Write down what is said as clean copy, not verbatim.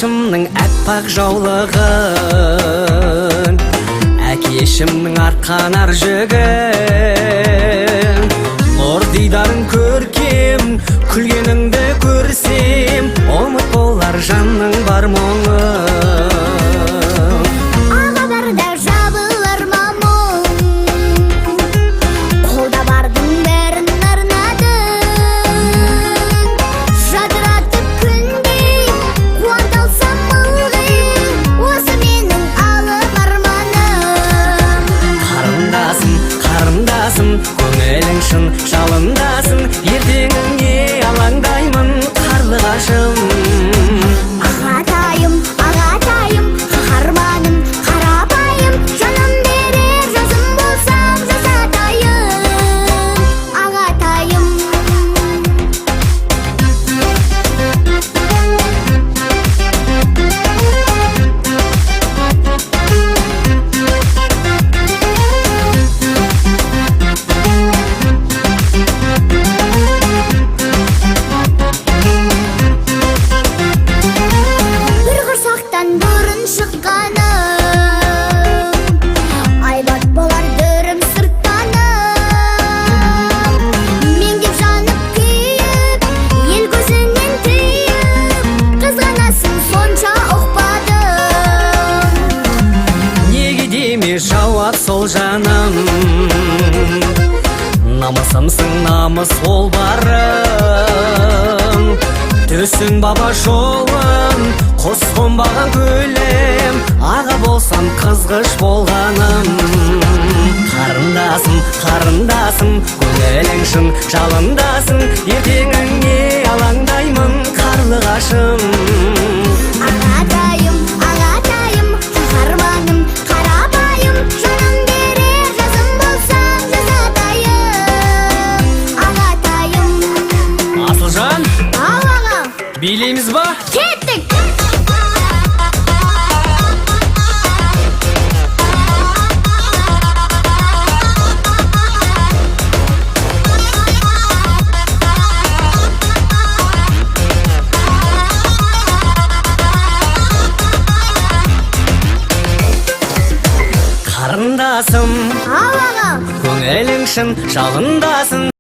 Қарындашымның әппақ жаулығын, әкешімнің арқанар жүгін. Нұр дидарың көркем, күлгеніңді көрсем, ұмыт болар жанның бар мұңы. Көңілің шын жалындасын, ертеңіңе алаңдаймын қарлығашым. Ағатайым, қаһарманым, қарапайым, жаным берер жазым болсам жазатайым. Ағатайым. Жауап сол жаным, намысымсың намыс ол барым. Төсің баба жолым, құс қонбаған көлем, аға болсам қызғыш болғаным. Қарындасым, көңілің шын жалындасын, ертеңіңе алаңдаймын қарлығашым. Ағатайым, қаһарманым, қарапайым, жаным берер жазым болсам жазатайым. Ағатайым. Асылжан, Ал аға, билейміз ба? кеттік. Қарындасым, Ал аға, көңілің шын жалындасын.